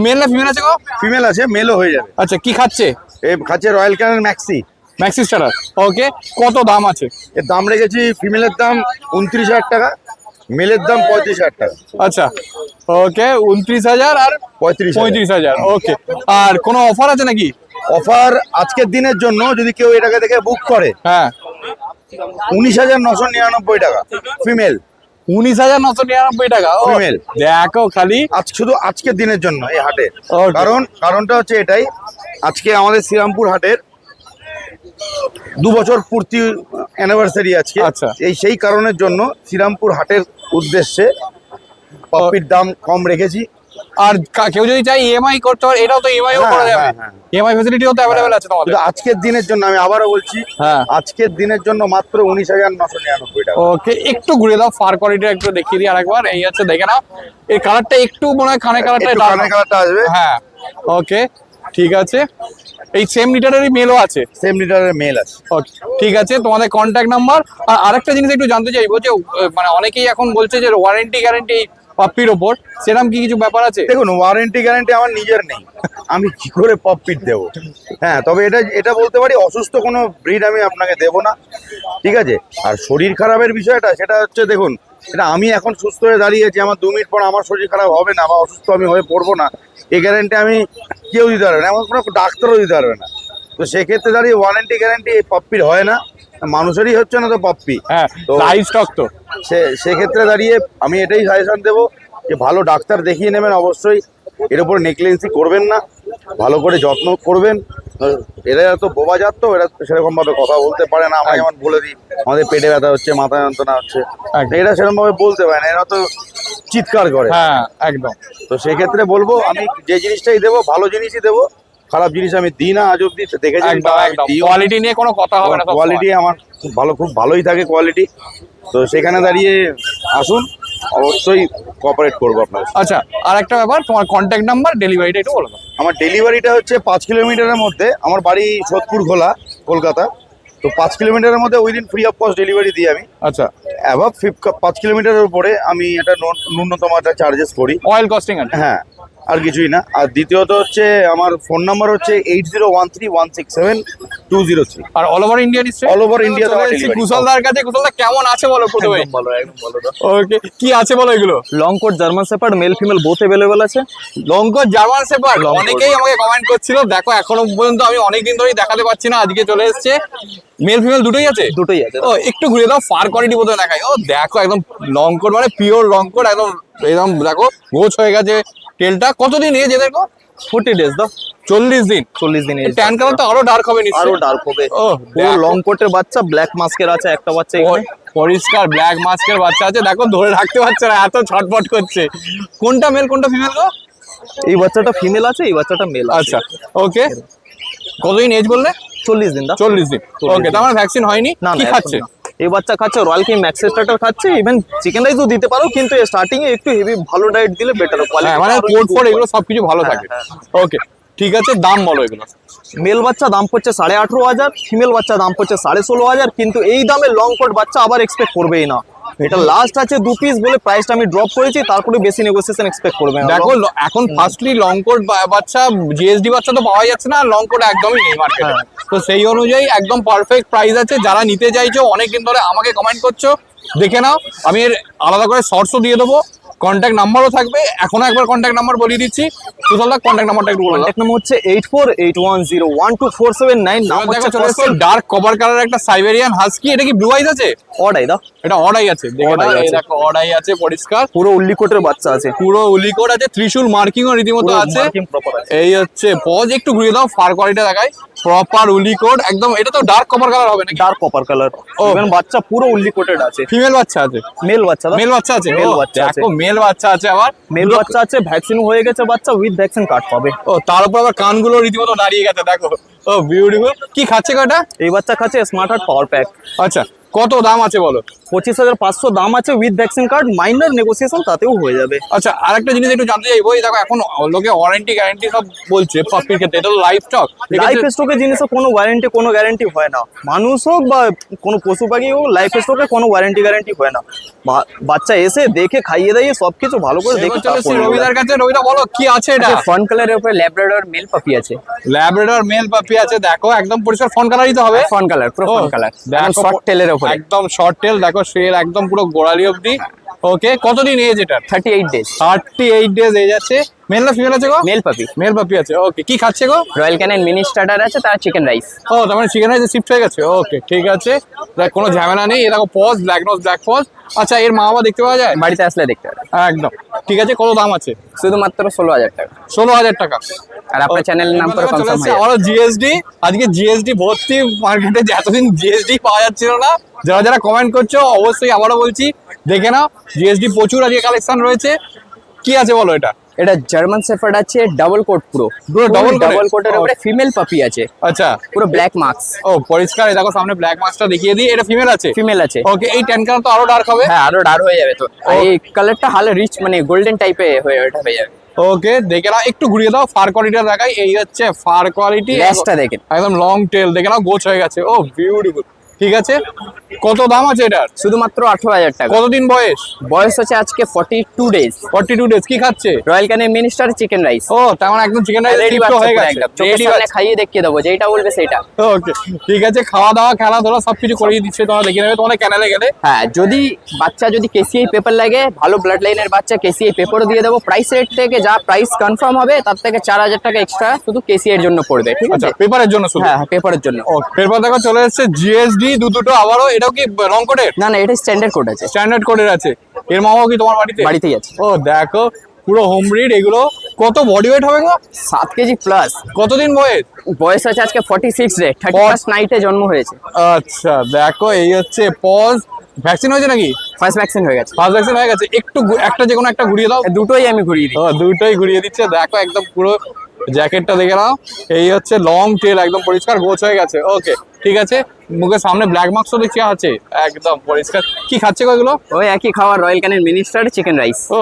মেল না ফিমেল আছে গো? ফিমেল আছে, মেলও হয়ে যাবে। আচ্ছা, কি খাচ্ছে? এই খাচ্ছে Royal Canin maxi. Maxi starter. Okay, কত দাম আছে? এর দাম রেখেছি ফিমেলের দাম 29,000 টাকা, মেলের দাম 35,000 টাকা। আচ্ছা, ওকে, 29,000 আর 35,000। ওকে, আর কোনো অফার আছে নাকি? অফার আজকের দিনের জন্য, যদি কেউ এটাকে দেখে বুক করে, হ্যাঁ, 19,999 টাকা ফিমেল। 19,999 টাকা Female। দেখো খালি। আজ শুধু আজকের দিনের জন্য এই হাটে। Okay. কারণটা হচ্ছে এটাই, আজকে আমাদের শ্রীরামপুর হাটের 2 বছর পূর্তি অ্যানিভার্সারি আছে। আচ্ছা। সেই কারণের জন্য শ্রীরামপুর হাটের উদ্দেশ্যে পাপ্পির দাম কম রেখেছি। আর কেউ যদি চাই ইএমআই করতে পারে, এটাও তো ইএমআই হ্যাঁ, করা যাবে। হ্যাঁ, হ্যাঁ। ইএমআই ফ্যাসিলিটিও তো অ্যাভেলেবল আছে তোমাদের। শুধু আজকের দিনের জন্য, আমি আবারও বলছি, হ্যাঁ। আজকের দিনের জন্য মাত্র 19,999 টাকা। ওকে, একটু ঘুরে দাও, ফার কোয়ালিটি একটু দেখিয়ে দিই আরেকবার। এই হচ্ছে, দেখে নাও, এই কালারটা একটু মনে হয় খানের কালারটা একটু কানের কালারটা আসবে। হ্যাঁ, ওকে, ঠিক আছে। এই সেম লিটারেরই মেলও আছে? সেম লিটারের মেল আছে। ওকে, ঠিক আছে। তোমাদের কন্ট্যাক্ট নাম্বার। আর আরেকটা জিনিস একটু জানতে চাইবো যে মানে অনেকেই এখন বলছে যে ওয়ারেন্টি গ্যারেন্টি পাপ্পির ওপর, সেরকম কি কিছু ব্যাপার আছে? দেখুন, ওয়ারেন্টি গ্যারান্টি আমার নিজের নেই, আমি কি করে পপিট দেবো? হ্যাঁ, তবে এটা বলতে পারি অসুস্থ কোনো ব্রিড আমি আপনাকে দেবো না, ঠিক আছে? আর শরীর খারাপের বিষয়টা সেটা হচ্ছে, দেখুন, এটা আমি এখন সুস্থ হয়ে দাঁড়িয়েছি, আমার 2 মিনিট পর আমার শরীর খারাপ হবে না বা অসুস্থ আমি হয়ে পড়বো না, এই গ্যারান্টি আমি কেউ দিতে পারবে না, এমন কোনো ডাক্তারও দিতে পারবে না। তো সেক্ষেত্রে দাঁড়িয়ে ওয়ারেন্টি গ্যারান্টি পপ্পির হয় না, মানুষেরই হচ্ছে না তো পপ্পি। হ্যাঁ, তো লাইভ স্টক তো। সেক্ষেত্রে দাঁড়িয়ে আমি এটাই সাজেশন দেবো যে ভালো ডাক্তার দেখিয়ে নেবেন অবশ্যই, এর উপর নেগলিজেন্সি করবেন না, ভালো করে যত্ন করবেন। এরা তো বোবা জাত, তো এরা সেরকম ভাবে কথা বলতে পারে না, আমরা যেমন বলে দিই আমাদের পেটে ব্যথা হচ্ছে, মাথা যন্ত্রণা হচ্ছে, একদম। এরা সেরকম ভাবে বলতে পারে না, এরা তো চিৎকার করে। হ্যাঁ, একদম। তো সেক্ষেত্রে বলবো আমি যে জিনিসটাই দেবো ভালো জিনিসই দেবো, খারাপ জিনিস আমি দিই না আজ অব্দি, দেখেছি। একদম একদম, কোয়ালিটি নিয়ে কোনো কথা হবে না। কোয়ালিটি আমার খুব ভালোই থাকে কোয়ালিটি। তো সেখানে দাঁড়িয়ে আসুন, অবশ্যই কোঅপারেট করবো আপনার। আচ্ছা, আর একটা ব্যাপার, তোমার কন্ট্যাক্ট নাম্বার, ডেলিভারিটা একটু বলো। আমার ডেলিভারিটা হচ্ছে 5 কিলোমিটারের মধ্যে, আমার বাড়ি সোদপুর ঘোলা, কলকাতা। তো 5 কিলোমিটারের মধ্যে within free of cost delivery দিই আমি। আচ্ছা, অ্যাভাব 5 কিলোমিটারের উপরে আমি একটা ন্যূনতম একটা চার্জেস করি। অয়েল কস্টিং আছে। হ্যাঁ, আর কিছুই না। আর দ্বিতীয়ত হচ্ছে আমার ফোন নাম্বার হচ্ছে 8013167203। আর অল ওভার ইন্ডিয়া নিশ্চয়ই? অল ওভার ইন্ডিয়া কুশলদার কাছে। কুশলদা কেমন আছে বলো প্রথমে। ওকে, কি আছে বলো এগুলো? Long coat German Shepherd male female both available আছে। লঙ্কর জার্মান শেপার্ড, অনেকেই আমাকে কমেন্ট করছিল, দেখো এখনো পর্যন্ত আমি অনেকদিন ধরেই দেখাতে পারছি না, আজকে চলে এসেছে। মেল ফিমেল দুটোই আছে? দুটোই আছে। ও একটু ঘুরে দাও, ফার কোয়ালিটি বোধহয় দেখাই। ও দেখো, একদম লঙ্কর, মানে পিওর লঙ্কর, একদম একদম দেখো গোছ হয়ে গেছে। টেলটা কতদিন এজ দেখো? 40 ডেজ দাও। 40 দিন। 40 দিন এজ। ট্যান কালার তো আরো ডার্ক হবে নিশ্চয়ই। আরো ডার্ক হবে। ও পুরো লং কোটের বাচ্চা, ব্ল্যাক মাস্কের আছে একটা বাচ্চা এখানে। পরিষ্কার ব্ল্যাক মাস্কের বাচ্চা আছে, দেখো ধরে রাখতে পারছে না, এত ছটফট করছে। কোনটা মেল কোনটা ফিমেল গো? এই বাচ্চাটা ফিমেল আছে, এই বাচ্চাটা মেল আছে। আচ্ছা, ওকে। কতদিন এজ বললে? 40 দিন দা। 40 দিন। ওকে, তার মানে ভ্যাকসিন হয়নি? না, কি না, খাচ্ছে? এখন না। এই বাচ্চা খাচ্ছে রয়্যাল কিং ম্যাক্স স্টার্টার খাচ্ছে, ইভেন চিকেন রাইসও দিতে পারো, কিন্তু স্টার্টিং এ একটু হেভি ভালো ডায়েট দিলে বেটার কোয়ালিটি। হ্যাঁ, মানে কোড ফোড এগুলো সবকিছু ভালো থাকে। ওকে, ঠিক আছে, দাম বলো এগুলো। মেল বাচ্চা দাম পড়ছে 18,500, ফিমেল বাচ্চা দাম পড়ছে 16,500, কিন্তু এই দামে লং কোট বাচ্চা আবার এক্সপেক্ট করবেই না। এটা লাস্ট আছে 2 পিস বলে প্রাইসটা আমি ড্রপ করেছি, তারপরে বেশি নেগোসিয়েশন এক্সপেক্ট করবে না। দেখো, এখন ফার্স্টলি লং কোট বাচ্চা, জিএসডি বাচ্চা তো পাওয়া যাচ্ছে না, লং কোট একদমই নেই মার্কেটে। তো সেই অনুযায়ী একদম পারফেক্ট প্রাইস আছে। যারা নিতে চাইছো, অনেকদিন ধরে আমাকে কমেন্ট করছো, দেখে নাও। আমি এর আলাদা করে শর্টসও দিয়ে দেবো, কন্ট্যাক্ট নাম্বারও থাকবে। এখনো একবার কন্ট্যাক্ট নাম্বার বলিয়ে দিচ্ছি। কুশলদা, কন্ট্যাক্ট নাম্বারটা একটু বলে দাও। কন্ট্যাক্ট নাম্বার হচ্ছে 8481012479। নাম দেখো, হচ্ছে চলে এসেছে ডার্ক কভার কালার একটা সাইবেরিয়ান হাস্কি। এটা কি ব্লু আইজ আছে? অডাই দা। এটা অডাই আছে, দেখো না, এই দেখো অডাই আছে পরিষ্কার, পুরো উল্লি কোটের বাচ্চা আছে। পুরো উলিকোড আছে, ত্রিশূল মার্কিংও রীতিমতো আছে। এই হচ্ছে পজ, একটু ঘুরিয়ে দাও, ফার কোয়ালিটি দেখাই। প্রপার উলিকোড একদম। এটা তো ডার্ক কভার কালার হবে নাকি? Dark copper colour. ইভেন বাচ্চা পুরো উল্লি কোটেড আছে। ফিমেল বাচ্চা আছে? মেল বাচ্চা দা। মেল বাচ্চা আছে? মেল বাচ্চা আছে। দেখো, মেল বাচ্চা আছে আবার। মেল বাচ্চা আছে, ভ্যাকসিন হয়ে গেছে বাচ্চা, উইথ ভ্যাকসিন কার্ড পাবে। ও, তার উপর আবার কানগুলো রীতিমতো দাঁড়িয়ে গেছে, দেখো। ও বিউটিফুল। কি খাচ্ছে কয়টা? এই বাচ্চা খাচ্ছে স্মার্ট হার্ট পাওয়ার প্যাক। আচ্ছা, কত দাম আছে বলো? 25,500 দাম আছে, with vaccine card, minor negotiation তাতেও হয়ে যাবে। আচ্ছা, আরেকটা জিনিস একটু জানতে চাইবো, এই দেখো এখন লোকে ওয়ারেন্টি গ্যারান্টি সব বলছে পাপ্পির ক্ষেত্রে, এটা তো লাইভ স্টক। লাইফ স্টকের জিনিসে কোনো ওয়ারেন্টি কোনো গ্যারান্টি হয় না। মানুষ হোক বা কোনো পশু পাখি হোক, লাইফ স্টকে কোনো ওয়ারেন্টি গ্যারান্টি হয় না। বাচ্চা এসে দেখে খাইয়ে দাইয়ে সবকিছু ভালো করে দেখে রবিদার কাছে। রবিদা, বলো কি আছে এটা? ফন কালারের উপরে ল্যাব্রাডর মেল পাপি আছে। ল্যাব্রাডর মেল পাপি আছে, দেখো একদম পরিষ্কার ফন কালারই তো হবে। ফন কালার, পুরো ফন কালার, দেখো শর্ট টেলের উপরে, একদম শর্ট টেল, দেখো শেল একদম পুরো গোড়ালি অবধি। ওকে, কতদিন এজ এটা? 38 ডেজ। 38 ডেজ এজ আছে। মেল না ফিমেল আছে গো? মেল পাপি। মেল পাপি আছে। ওকে, কি খাচ্ছে গো? রয়্যাল ক্যানিন মিনি স্টার্টার আছে, তার চিকেন রাইস। ও, তার মানে চিকেন রাইসে শিফট হয়ে গেছে। ওকে, ঠিক আছে, দেখ কোনো ঝামেলা নেই। এরকম paws, black nose, black paws. আচ্ছা, এর মা বাবা দেখতে পাওয়া যায়? বাড়িতে আসলে দেখতে পাবে। একদম ঠিক আছে। কত দাম আছে? শুধুমাত্র 16,000 টাকা। 16,000 টাকা। আর আপনার চ্যানেলের নাম করে কনফার্ম হয়ে যাবে। আবার জিএসডি, আজকে জিএসডি ভর্তি মার্কেটে, যে এতদিন জিএসডি পাওয়া যাচ্ছিল না। যারা যারা কমেন্ট করছো, অবশ্যই আবারও বলছি, দেখে নাও, জিএসডি প্রচুর আজকে কালেকশন রয়েছে। কি আছে বলো এটা? এটা জার্মান শেফার্ড আছে, ডাবল কোট, পুরো ডাবল কোটের উপরে ফিমেল পাপি আছে। আচ্ছা, পুরো ব্ল্যাক মার্কস। ও পরিষ্কার, এই দেখো সামনে ব্ল্যাক মার্কসটা দেখিয়ে দিই। এটা ফিমেল আছে? ফিমেল আছে। ওকে, এই ট্যান কালার তো আরো ডার্ক হবে। হ্যাঁ, আরো ডার্ক হয়ে যাবে। তো এই কালারটা হালে রিচ, মানে গোল্ডেন টাইপে হয়ে যাবে। ওকে, দেখে নাও, একটু ঘুরিয়ে দাও, ফার কোয়ালিটিটা দেখাই। এই হচ্ছে ফার কোয়ালিটি, লেজটা দেখেন, একদম লং টেল, দেখে নাও গোছ হয়ে গেছে। ও বিউটিফুল। ঠিক আছে, কত দাম আছে এটার? শুধুমাত্র 18,000 টাকা। কতদিন বয়স? বয়স হচ্ছে আজকে 42 ডেজ। 42 ডেজ। কি খাচ্ছে? Royal Canin minister chicken rice. ও তার মানে একদম চিকেন রাইস রেডি হয়ে গেছে, চোখের রেডি সামনে খাইয়ে দেখিয়ে দেবো, যেটা বলবে সেটা। ওকে ঠিক আছে, খাওয়া দাওয়া খেলাধুলা সবকিছু করিয়ে দিচ্ছে, তোমরা দেখে নেবে তোমাদের চ্যানেলে গেলে। হ্যাঁ, যদি বাচ্চা যদি কেসিআই পেপার লাগে, ভালো ব্লাড লাইনের বাচ্চা কেসিআই পেপারও দিয়ে দেবো। প্রাইস রেট থেকে যা প্রাইস কনফার্ম হবে তার থেকে 4,000 টাকা এক্সট্রা শুধু কেসিআই এর জন্য পড়বে, ঠিক আচ্ছা, আছে? পেপারের জন্য শুধু? হ্যাঁ, পেপারের জন্য। এরপর দেখো চলে এসেছে জিএসডি দুটো আবারও। এটাও কি রং কোডের? না না, এটা স্ট্যান্ডার্ড কোড আছে, স্ট্যান্ডার্ড কোডের আছে। এর মামাও কি তোমার বাড়িতে? বাড়িতেই আছে। ও দেখো, পুরো হোম ব্রিড এগুলো। কত বডি ওয়েট হবে গো? 7 কেজি প্লাস। কতদিন বয়স? বয়স আছে আজকে 46 ডে, 31st নাইটে জন্ম হয়েছে। আচ্ছা দেখো, এই হচ্ছে পজ। ভ্যাকসিন হয়েছে নাকি? ফার্স্ট ভ্যাকসিন হয়ে গেছে। ফার্স্ট ভ্যাকসিন হয়ে গেছে। একটু একটা যে কোনো একটা ঘুরিয়ে দাও। দুটোই আমি ঘুরিয়ে দিই। ও দুটোই ঘুরিয়ে দিচ্ছে। দেখো একদম পুরো জ্যাকেটটা দেখে নাও। এই হচ্ছে লং টেল, একদম পরিষ্কার গোছ হয়ে গেছে। ওকে ঠিক আছে, মুখের সামনে ব্ল্যাক মার্কসও দেখছি আছে, একদম পরিষ্কার। কি খাচ্ছে গো এগুলো? ওই একই খাবার, Royal Canin minister chicken rice. ও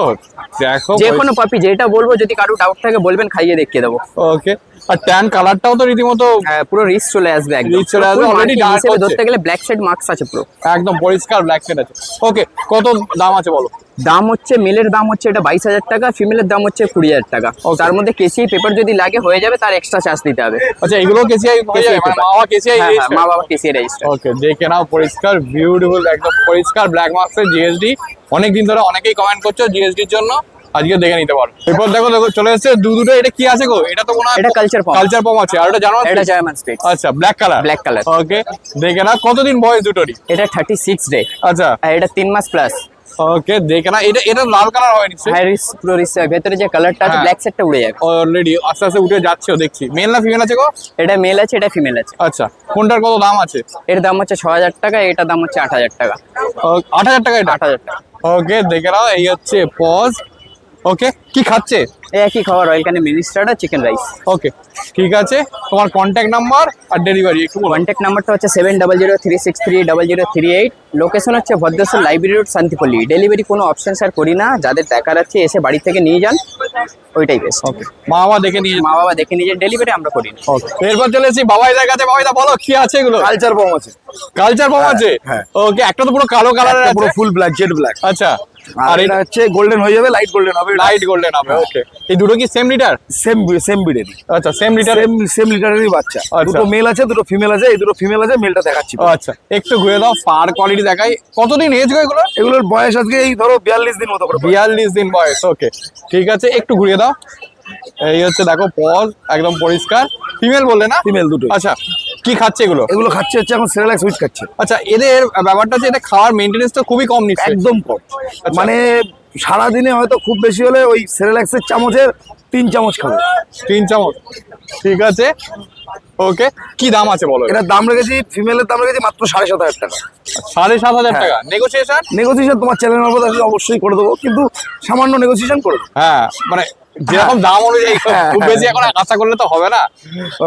দেখো, যে কোনো পাপি যেটা বলবো, যদি কারো ডাউট থাকে বলবেন, খাইয়ে দেখিয়ে দেবো। ওকে। আর ট্যান কালারটাও তো রীতিমতো পুরো রিচ চলে আসবে, একদম রিচ চলে আসবে, already dark হচ্ছে। ধরতে গেলে ব্ল্যাক সাইড মার্কস আছে পুরো, একদম পরিষ্কার ব্ল্যাক সেট আছে। ওকে, কত দাম আছে বলো? দাম হচ্ছে মেলের দাম হচ্ছে এটা 22,000 টাকা, ফিমেলের দাম হচ্ছে 20,000 টাকা। Okay. তার মধ্যে কেসিআই পেপার যদি লাগে হয়ে যাবে, তার এক্সট্রা চার্জ দিতে হবে। আচ্ছা, এগুলো কেসিআই হয়ে যায়? মানে মা বাবা কেসিআই? হ্যাঁ, মা বাবা কেসিআই রেজিস্টার। ওকে, দেখে নাও পরিষ্কার, বিউটিফুল, একদম পরিষ্কার ব্ল্যাক মার্কসের জিএসডি। অনেকদিন ধরে অনেকেই কমেন্ট করছো জিএসডির জন্য, আজকে দেখে নিতে পারো। এরপর দেখো চলে এসেছে দুটো। এটা কি আছে গো? এটা তো মনে হয় এটা কালচার পম। কালচার পম আছে। আর এটা জার্মান? এটা জার্মান স্পিড। আচ্ছা, black colour. Black colour. Okay, দেখে নাও কতদিন বয়স দুটোরই? এটা 36 ডে। আচ্ছা, আর এটা 3 মাস প্লাস। ওকে, দেখে না, এটা লাল কালার হয় নিশ্চয়ই? হাই রিস, পুরো রিস। ভেতরে যে কালারটা আছে হ্যাঁ। ব্ল্যাক সেটটা উড়ে যাবে অলরেডি আস্তে আস্তে উঠে যাচ্ছেও দেখছি। মেল না ফিমেল আছে গো? এটা মেল আছে, এটা ফিমেল আছে। আচ্ছা, কোনটার কত দাম আছে? এর দাম হচ্ছে 6,000 টাকা, এটার দাম হচ্ছে 8,000 টাকা। 8,000 টাকা এটা? 8,000 টাকা। ওকে, দেখে নাও, এই হচ্ছে পজ। ওকে, কি খাচ্ছে? এই একই খাবার, রয়্যাল ক্যানিন মিনিস্টার আর চিকেন রাইস। ওকে ঠিক আছে, তোমার কন্ট্যাক্ট নাম্বার আর ডেলিভারি একটু বলো। কন্ট্যাক্ট নাম্বারটা হচ্ছে 7003630038। লোকেশন হচ্ছে Bhadreswar library road, Shantipally. Delivery কোনো অপশন স্যার করি না, যাদের দেখার আছে এসে বাড়ি থেকে নিয়ে যান, ওইটাই বেস্ট। ওকে, মা বাবা দেখে নিয়ে মা বাবা দেখে নিয়ে যান, ডেলিভারি আমরা করি না। ওকে, এরপর চলে এসেছি বাবাইদার কাছে। বাবাইদা বলো, কি আছে এগুলো? কালচার বম আছে, কালচার পম আছে? হ্যাঁ। ওকে, একটা তো পুরো কালো কালারের পুরো আছে। Full black, jet black. আচ্ছা, আর আর এটা হচ্ছে গোল্ডেন হয়ে যাবে, লাইট গোল্ডেন হবে। লাইট গোল্ডেন হবে। ওকে, এই দুটো কি সেম লিটার? সেম ব্রিডেরই। আচ্ছা, সেম লিটার। সেম লিটারেরই বাচ্চা। আচ্ছা। দুটো মেল আছে, দুটো ফিমেল আছে। এই দুটো ফিমেল আছে, মেলটা দেখাচ্ছি। আচ্ছা, একটু ঘুরে দাও, ফার কোয়ালিটি দেখাই। কতদিন এজ গো এগুলো? এগুলোর বয়স আজকে এই ধরো 42 দিন মতো করে। 42 দিন বয়স। ওকে ঠিক আছে, একটু ঘুরিয়ে দাও। এই হচ্ছে দেখো পজ, একদম পরিষ্কার। ফিমেল বললে না? ফিমেল দুটো। আচ্ছা, কি খাচ্ছে এগুলো? এগুলো খাচ্ছে হচ্ছে এখন সেরেলাক্স সুইট খাচ্ছে। আচ্ছা, এদের ব্যাপারটা হচ্ছে এটা খাওয়ার মেইনটেনেন্স তো খুবই কম নিচ্ছে। একদম কম। আচ্ছা। মানে সারাদিনে হয়তো খুব বেশি হলে ওই সেরেলাক্সের চামচের 3 চামচ খাবে। 3 চামচ। ঠিক আছে, ওকে, কি দাম আছে বলো? এটার দাম রেখেছি, ফিমেলের দাম রেখেছি মাত্র 7,500 টাকা। 7,500 টাকা। নেগোসিয়েশন? নেগোসিয়েশন তোমার চ্যানেল মারফত আসলে অবশ্যই করে দেবো, কিন্তু সামান্য নেগোসিয়েশন করে দেবো। হ্যাঁ, মানে যেরকম দাম অনুযায়ী খুব বেশি এখন আশা করলে তো হবে না।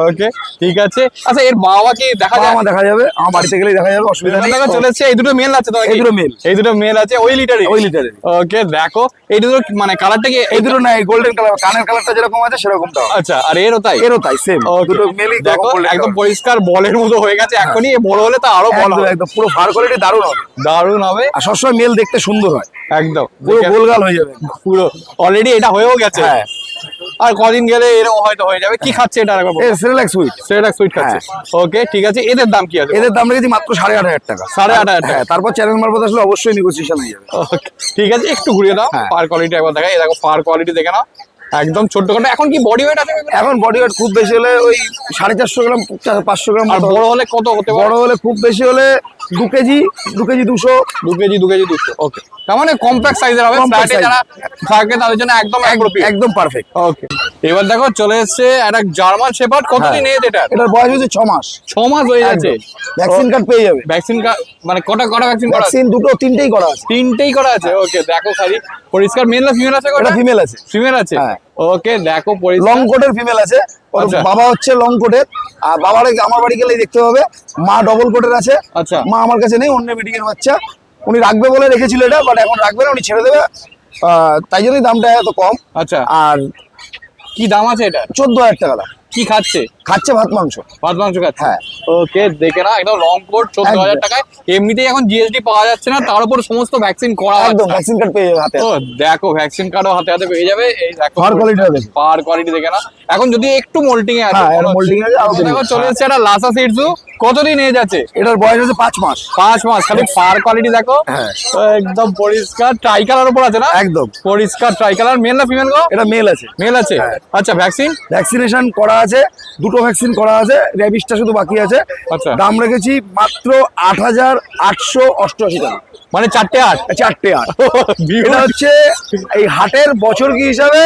ওকে ঠিক আছে। আচ্ছা, এর মা বাবা কি দেখা যায়? আমার দেখা যাবে, আমার বাড়িতে গেলেই দেখা যাবে, অসুবিধা নেই। দেখা চলে এসেছে। এই দুটো মেল আছে তো? এই দুটো male। এই দুটো মেল আছে ওই লিটারে? ওই লিটারে। ওকে, দেখো এই দুটো মানে কালারটা কি? এই দুটো নাই, গোল্ডেন কালার, কানের কালারটা যেরকম আছে সেরকমটা। আচ্ছা, আর এরও তাই? এরও তাই, সেম। Okay, দুটো মেলই দেখো একদম পরিষ্কার বলের মতো হয়ে গেছে এখনই। বড় হলে তো আরো বড় হবে। একদম পুরো ফার কোয়ালিটি দারুণ হবে। দারুণ হবে আর সবসময় মেল দেখতে সুন্দর হয়, একদম। পুরো গোলগাল হয়ে যাবে। পুরো অলরেডি এটা হয়েও গেছে। হ্যাঁ। আর কদিন গেলে এরকম হয়তো হয়ে যাবে। কি খাচ্ছে এটা? এর সেরেলাক্স সুইট। সেটা সুইট খাচ্ছে। ওকে ঠিক আছে, এদের দাম কি আছে? এদের দাম রেখেছি মাত্র 8,500 টাকা। 8,500 টাকা। হ্যাঁ, তারপর চ্যানেল মারফত আসলে অবশ্যই নেগোসিয়েশন হয়ে যাবে। ওকে ঠিক আছে, একটু ঘুরিয়ে দাও। হ্যাঁ। পার কোয়ালিটি একবার দেখাই। এই দেখো পার কোয়ালিটি দেখে নাও, একদম ছোট্ট খাটো। এখন কি বডি ওয়েট আছে? এখন বডি ওয়েট খুব বেশি হলে ওই 450 গ্রাম, 500 গ্রাম। আর বড় হলে কত হতে পারে? বড় হলে খুব বেশি হলে 2 কেজি, 2 কেজি 200। 2 কেজি 200। ওকে, তার মানে কম্প্যাক্ট সাইজের হবে। Compact ফ্ল্যাটে size। যারা থাকে তাদের জন্য একদম অ্যাপ্রোপ্রিয়েট। একদম পারফেক্ট। ওকে, এবার দেখো চলে এসেছে একটা জার্মান শেপার্ড। কতদিন এজ এটা? এটার বয়স হচ্ছে 6 মাস। 6 মাস হয়ে যাচ্ছে। ভ্যাকসিন কার্ড পেয়ে যাবে। ভ্যাকসিন মানে কটা ভ্যাকসিন করা আছে? ভ্যাকসিন দুটো তিনটেই করা আছে। 3টেই করা আছে। ওকে, দেখো খালি পরিষ্কার। মেল না ফিমেল আছে? এটা ফিমেল আছে। ফিমেল আছে। হ্যাঁ। ওকে, দেখো পরিষ্কার। লং কোটের ফিমেল আছে। ওর আচ্ছা। বাবা হচ্ছে লং কোটের, আর বাবারে আমার বাড়ি গেলেই দেখতে হবে। মা ডবল কোটের আছে। আচ্ছা। মা আমার কাছে নেই, অন্য মিটিং এর বাচ্চা। উনি রাখবে বলে রেখেছিল এটা, বাট এখন রাখবে না, উনি ছেড়ে দেবে। তাই জন্যই দামটা এত কম। আচ্ছা, আর কি দাম আছে এটা? 14,000 টাকা দাম। কি খাচ্ছে? খাচ্ছে ভাত মাংস। ভাত মাংস খাচ্ছে। হ্যাঁ। ওকে, দেখে না একদম লং কোট 14,000 টাকায়। এমনিতেই এখন জিএসটি পাওয়া যাচ্ছে না, তার উপর সমস্ত ভ্যাকসিন করা একদম আছে। ভ্যাকসিন কার্ড পেয়ে যাবে হাতে। ও দেখো, ভ্যাকসিন কার্ডও হাতে হাতে পেয়ে যাবে। এই দেখো ফার কোয়ালিটিটা দেখো। পার কোয়ালিটি দেখে না, এখন যদি একটু মোল্টিং এ আছে। হ্যাঁ, এটা molting এ আছে, আরো দেখো দেরি। চলে এসেছে একটা লাসা সিটজু। কতদিন এজ আছে? এটার বয়স আছে 5 মাস। 5 মাস। খালি পার কোয়ালিটি দেখো, হ্যাঁ। একদম পরিষ্কার ট্রাই কালার উপর আছে না? একদম। পরিষ্কার ট্রাই কালার। মেল না ফিমেল গো? এটা মেল আছে। মেল আছে। হ্যাঁ। আচ্ছা, ভ্যাকসিন? ভ্যাকসিনেশন করা আছে, দুটো ভ্যাকসিন করা আছে, র্যাবিসটা শুধু বাকি আছে। আচ্ছা। দাম রেখেছি মাত্র 8,888 টাকা। মানে 4টে 8? 4টে 8। এটা হচ্ছে এই হাটের বছর কি হিসাবে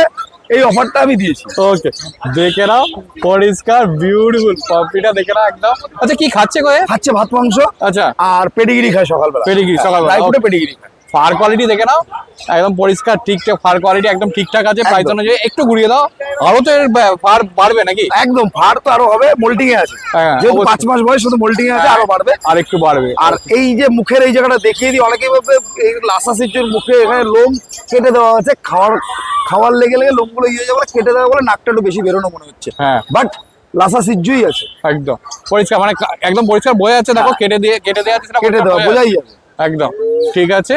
এই অফারটা আমি দিয়েছি। ওকে, দেখে নাও পরিষ্কার বিউটিফুল পাপিটা দেখে নাও একদম। আচ্ছা, কি খাচ্ছে গো এ? খাচ্ছে ভাত মাংস আচ্ছা, আর পেডিগিরি খায় সকালবেলা। পেডিগ্রি সকালবেলা। ড্রাই ফ্রুটে পেডিগিরি খায়। ফার কোয়ালিটি দেখে নাও একদম পরিষ্কার ঠিকঠাক। ফার কোয়ালিটি একদম ঠিকঠাক আছে। প্রাইস একদম। অনুযায়ী একটু ঘুরিয়ে দাও, আরো তো এর ফার বাড়বে নাকি? একদম ফার তো আরো হবে, মোল্টিং এ আছে। হ্যাঁ, যেহেতু অবশ্যই। 5 মাস বয়স, শুধু মোল্টিং এ আছে, আরো বাড়বে। আর একটু বাড়বে। আর এই যে মুখের এই জায়গাটা দেখিয়ে দিই, অনেকেই ভাবে এই লাসা সিজুর মুখে এখানে লোম কেটে দেওয়া আছে, খাওয়ার লেগে লেগে লোমগুলো ইয়ে যাবে, কেটে দেওয়া বলে নাকটা একটু বেশি বেরোনো মনে হচ্ছে। হ্যাঁ, বাট লাসা সিজুই আছে, একদম পরিষ্কার, মানে একদম পরিষ্কার বোঝা যাচ্ছে। দেখো কেটে দেওয়া আছে সেটা কেটে পরিষ্কার দেওয়া বোঝা বোঝাই যাচ্ছে। যাবে। একদম ঠিক আছে।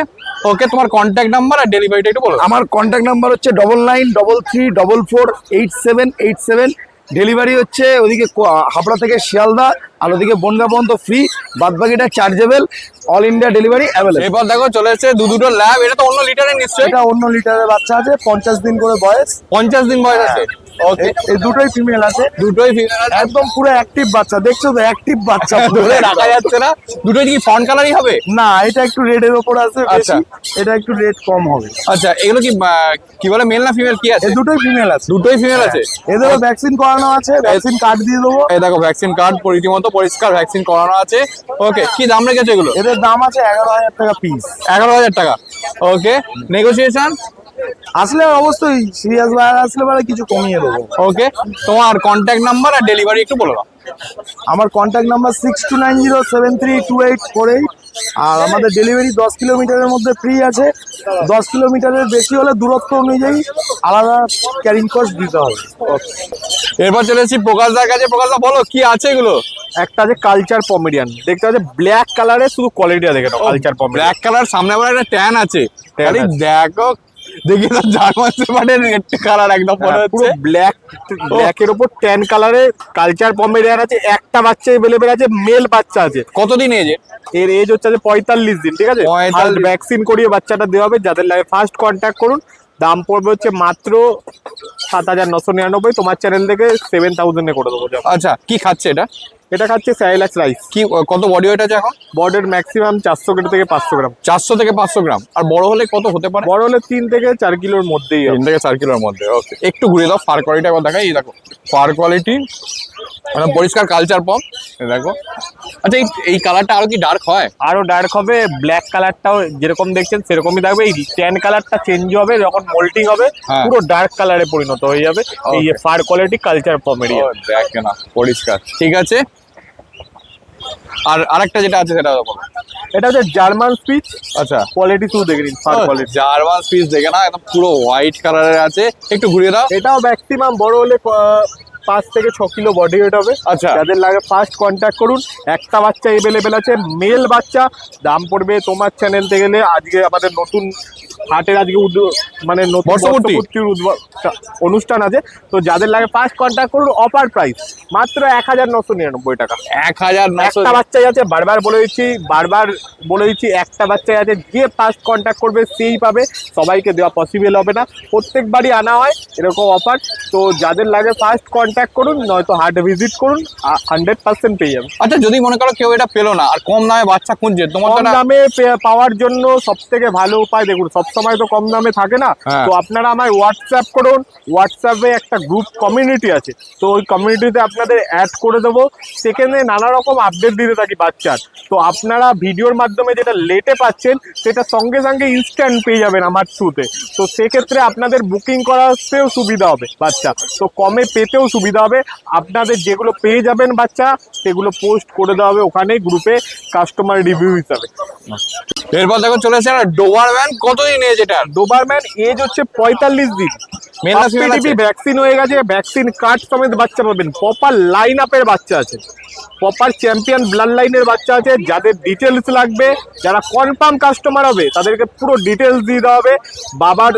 ওকে, তোমার কন্ট্যাক্ট নাম্বার আর ডেলিভারিটা একটু বলো। আমার কন্ট্যাক্ট নাম্বার হচ্ছে 9933448787। ডেলিভারি হচ্ছে ওদিকে হাবড়া থেকে শিয়ালদা, আর ওদিকে বনগা পর্যন্ত ফ্রি, বাদ বাকিটা chargeable. All India delivery available. এরপর দেখো চলে এসেছে দুটো ল্যাব। এটা তো অন্য লিটারের নিশ্চয়ই? এটা অন্য লিটারের বাচ্চা আছে, 50 দিন করে বয়স। 50 দিন বয়স আছে। ওকে, এই দুটোই ফিমেল আছে। দুটোই ফিমেল আছে। একদম পুরো অ্যাক্টিভ বাচ্চা, দেখছো তো অ্যাক্টিভ বাচ্চা ধরে রাখা যাচ্ছে না। দুটোই কি ফন্ট কালারই হবে? না, এটা একটু রেড এর উপর আছে আচ্ছা। বেশি, এটা একটু রেড কম হবে। আচ্ছা, এগুলো কি বলে, মেল না ফিমেল কি আছে? এই দুটোই ফিমেল আছে। দুটোই ফিমেল আছে। এদেরও ভ্যাকসিন করানো আছে, ভ্যাকসিন কার্ড দিয়ে দেবো। এই দেখো ভ্যাকসিন কার্ড রীতিমতো পরিষ্কার ভ্যাকসিন করানো আছে। ওকে, কি দাম রেখেছে এগুলো? এদের দাম আছে 11,000 টাকা পিস। 11,000 টাকা। ওকে, নেগোসিয়েশন? আসলে অবশ্যই সিরিয়াস বায়ার আসলে পরে কিছু কমিয়ে দেবো। ওকে, তোমার কন্ট্যাক্ট নাম্বার আর ডেলিভারি একটু বলো দাও। আমার কন্ট্যাক্ট নাম্বার 6290732848। আর আমাদের ডেলিভারি 10 কিলোমিটারের মধ্যে ফ্রি আছে। 10 কিলোমিটারের বেশি হলে দূরত্ব অনুযায়ী আলাদা ক্যারিং কস্ট দিতে হবে। এরপর চলে এসেছি প্রকাশদার কাছে। প্রকাশদা বলো কি আছে এগুলো? একটা আছে কালচার পমেডিয়ান, দেখতে পাচ্ছি ব্ল্যাক কালারের, শুধু কোয়ালিটিটা দেখে নাও। কালচার পমেডিয়ান ব্ল্যাক কালার, সামনে আবার একটা ট্যান আছে। আরে আছে। দেখো, দেখি তো জার্মান শেপার্ডের রেড কালার একদম মনে পুরো হচ্ছে। ব্ল্যাকের উপর ট্যান কালারের কালচার পমেডিয়ান আছে। একটা বাচ্চা এভেলেবেল আছে, মেল বাচ্চা আছে। কতদিন এজে? এর এজ হচ্ছে 45 দিন, ঠিক আছে। 45 ভ্যাকসিন করিয়ে বাচ্চাটা দেওয়া হবে। যাদের লাগে ফার্স্ট কন্ট্যাক্ট করুন। দাম পড়বে হচ্ছে মাত্র 7,999। তোমার চ্যানেল থেকে 7,000 এ করে দেবো। আচ্ছা, কি খাচ্ছে এটা? এটা খাচ্ছে স্যালাক্স রাইস। কি কত বডি ওয়েট আছে এখন? বডির ম্যাক্সিমাম 400 গ্রাম থেকে 500 গ্রাম। 400 থেকে 500 গ্রাম। আর বড় হলে কত হতে পারে? বড় হলে 3 থেকে 4 কিলোর মধ্যেই হবে। 3 থেকে 4 কিলোর মধ্যে। ওকে, একটু ঘুরে দাও, ফার কোয়ালিটি একবার দেখাই। এই দেখো ফার কোয়ালিটি মানে পরিষ্কার কালচার পম। এই দেখো। আচ্ছা, এই কালারটা আরো কি ডার্ক হয়? আরো ডার্ক হবে। ব্ল্যাক কালারটাও যেরকম দেখছেন সেরকমই থাকবে। এই ট্যান কালারটা চেঞ্জ হবে যখন মোল্টিং হবে, হ্যাঁ। পুরো ডার্ক কালারে পরিণত হয়ে যাবে। এই Okay. Fur quality culture Pomeranian. দেখ না পরিষ্কার, ঠিক আছে। আর আরেকটা যেটা আছে সেটা বলো। এটা হচ্ছে জার্মান স্পিচ। আচ্ছা, কোয়ালিটি শুধু দেখে নিন, ফার কোয়ালিটি। জার্মান পিস দেখে না, একদম পুরো হোয়াইট কালারের আছে। একটু ঘুরিয়ে দাও। এটাও ম্যাক্সিমাম বড় হলে 5 থেকে 6 কিলো বডি ওয়েট হবে। আচ্ছা। যাদের লাগে ফার্স্ট কন্ট্যাক্ট করুন। একটা বাচ্চা এভেলেবেল আছে, মেল বাচ্চা। দাম পড়বে তোমার চ্যানেল থেকে গেলে, আজকে আমাদের নতুন হাটের আজকে মানে নতুন বর্ষপূর্তি। বর্ষপূর্তির অনুষ্ঠান আছে। তো যাদের লাগে ফার্স্ট কন্ট্যাক্ট করুন। অফার প্রাইস মাত্র 1,999 টাকা। 1,900। একটা বাচ্চাই আছে, বারবার বলে দিচ্ছি একটা বাচ্চাই আছে। যে ফার্স্ট কন্ট্যাক্ট করবে সেই পাবে, সবাইকে দেওয়া পসিবল হবে না। প্রত্যেকবারই আনা হয় এরকম অফার। তো যাদের লাগে ফার্স্ট কন্ট্যাক্ট করুন, নয়তো হাট ভিজিট করুন, 100% পেয়ে যাবেন। আচ্ছা, যদি মনে করো কেউ এটা পেলো না আর কম দামে বাচ্চা খুঁজছে, তোমার তো কম একটা- দামে পাওয়ার জন্য সব থেকে ভালো উপায়, দেখুন সবসময় তো কম দামে থাকে না। হ্যাঁ। তো আপনারা আমায় হোয়াটসঅ্যাপ করুন। হোয়াটসঅ্যাপে একটা গ্রুপ কমিউনিটি আছে, তো ওই কমিউনিটিতে আপনাদের অ্যাড করে দেবো। সেখানে নানা রকম আপডেট দিতে থাকি বাচ্চার। তো আপনারা ভিডিওর মাধ্যমে যেটা লেটে পাচ্ছেন, সেটা সঙ্গে সঙ্গে ইনস্ট্যান্ট পেয়ে যাবেন আমার থ্রুতে। তো সেক্ষেত্রে আপনাদের বুকিং করাতেও সুবিধা হবে বাচ্চা, তো কমে পেতেও সুবিধা সুবিধা হবে। আপনাদের যেগুলো পেয়ে যাবেন বাচ্চা সেগুলো পোস্ট করে দেওয়া হবে ওখানে গ্রুপে কাস্টমার রিভিউ হিসাবে। এরপর দেখো চলে এসেছে একটা ডোবারম্যান, কতদিন এজ এটা? ডোবারম্যান এজ হচ্ছে 45 দিন। Male না female আছে? ভ্যাকসিন হয়ে গেছে, ভ্যাকসিন কার্ড সমেত বাচ্চা পাবেন। প্রপার লাইন আপের বাচ্চা আছে, প্রপার চ্যাম্পিয়ন ব্লাড লাইনের বাচ্চা আছে। যাদের ডিটেলস লাগবে, যারা কনফার্ম কাস্টমার হবে তাদেরকে পুরো ডিটেলস দিয়ে দেওয়া হবে, বাবার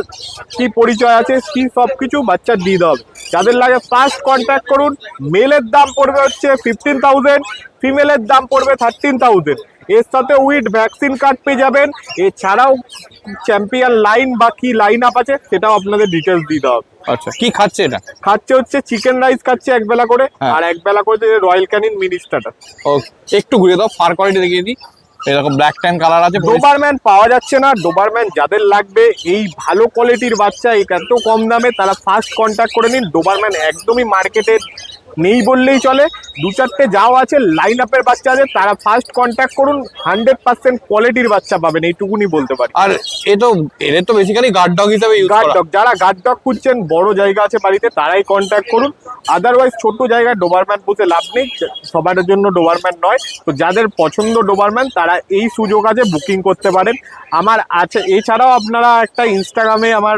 কি পরিচয় আছে কি সব কিছু বাচ্চার দিয়ে দেওয়া হবে। যাদের লাগে ফার্স্ট কন্ট্যাক্ট করুন। মেলের দাম পড়বে হচ্ছে 15,000, ফিমেলের দাম পড়বে 13,000। এর সাথে উইথ ভ্যাকসিন কার্ড পেয়ে যাবেন। এছাড়াও চ্যাম্পিয়ন লাইন বা কি লাইন আপ আছে সেটাও আপনাদের ডিটেলস দিয়ে দেওয়া হবে। আচ্ছা, কি খাচ্ছে এটা? খাচ্ছে হচ্ছে চিকেন রাইস খাচ্ছে একবেলা করে, হ্যাঁ। আর একবেলা করে রয়্যাল ক্যানিন মিনি স্টার্টার। ও একটু ঘুরে দাও, ফার কোয়ালিটি দেখিয়ে দিই। এরকম ব্ল্যাক ট্যান কালার আছে। ডোবারম্যান পাওয়া যাচ্ছে না। ডোবারম্যান যাদের লাগবে এই ভালো কোয়ালিটির বাচ্চা এই এত কম দামে, তারা ফার্স্ট কন্ট্যাক্ট করে নিন। ডোবারম্যান একদমই মার্কেটে নেই বললেই চলে, 2-4টে যাও আছে লাইন আপের বাচ্চা আছে, তারা ফার্স্ট কন্ট্যাক্ট করুন। 100% কোয়ালিটির বাচ্চা পাবেন, এইটুকুনি বলতে পারি। আর এদের তো বেসিক্যালি গার্ড ডগ হিসেবে ইউজ গার্ড করা। ডগ, যারা গার্ড ডগ খুঁজছেন, বড় জায়গা আছে বাড়িতে, তারাই কন্ট্যাক্ট করুন। আদারওয়াইজ ছোট জায়গায় ডোবারম্যান পুষে লাভ নেই, সবার জন্য ডোবারম্যান নয়। তো যাদের পছন্দ ডোবারম্যান তারা এই সুযোগ আছে, বুকিং করতে পারেন। আমার আছে, এছাড়াও আপনারা একটা ইনস্টাগ্রামে আমার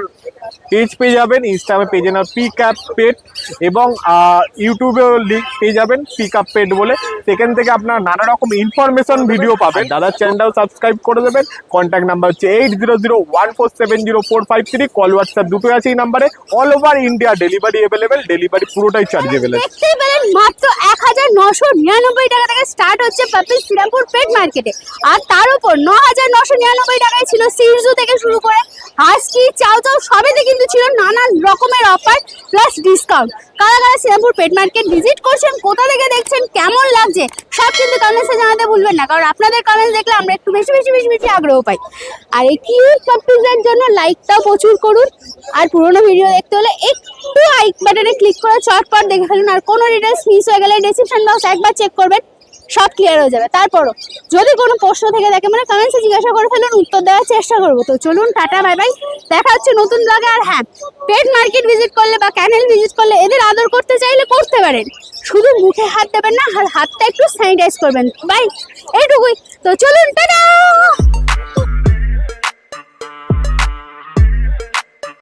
পেজ পেয়ে যাবেন। ইনস্টাগ্রামে পেজের নাম পিক আপ পেট, এবং ইউটিউবেও লিঙ্ক পেয়ে যাবেন পিক আপ পেট বলে। সেখান থেকে আপনারা নানা রকম ইনফরমেশন ভিডিও পাবেন। দাদার চ্যানেলটাও সাবস্ক্রাইব করে দেবেন। কন্ট্যাক্ট নাম্বার হচ্ছে 8001470453। কল হোয়াটসঅ্যাপ দুটোই আছে এই নাম্বারে। All over India delivery available, delivery পুরোটাই চার্জেবল আছে। দেখতেই পেলেন মাত্র 1999 টাকা থেকে স্টার্ট হচ্ছে পাপিস শ্রীরামপুর পেট মার্কেটে। আর তার উপর 9999 টাকায় ছিল সিরজু থেকে শুরু করে হাস্কি, চাও চাও সবেতে কিন্তু ছিল নানান রকমের অফার প্লাস ডিসকাউন্ট। কারা কারা শ্রীরামপুর পেট মার্কেট ভিজিট করছেন, কোথা থেকে দেখছেন, কেমন লাগছে সব কিন্তু কমেন্টসে জানাতে ভুলবেন না, কারণ আপনাদের কমেন্টস দেখলে আমরা একটু বেশি বেশি বেশি বেশি আগ্রহ পাই। আর এই কিউট পাপিসের জন্য লাইকটাও প্রচুর করুন। আর পুরোনো ভিডিও দেখতে হলে একটু লাইক বাটনে ক্লিক করে চটপট দেখে ফেলুন। আর কোনো ডিটেলস মিস হয়ে গেলে ডেসক্রিপশন বক্স একবার চেক করবেন, সব ক্লিয়ার হয়ে যাবে। তারপরও যদি কোনো প্রশ্ন থেকে থাকে মানে কমেন্টসে জিজ্ঞাসা করে ফেলুন, উত্তর দেওয়ার চেষ্টা করবো। তো চলুন, টাটা, বাই বাই, দেখা হচ্ছে নতুন ব্লগে। আর হ্যাঁ, পেট মার্কেট ভিজিট করলে বা ক্যানেল ভিজিট করলে এদের আদর করতে চাইলে করতে পারেন, শুধু মুখে হাত দেবেন না, আর হাতটা একটু স্যানিটাইজ করবেন। বাই, এইটুকুই। তো চলুন, টাটা।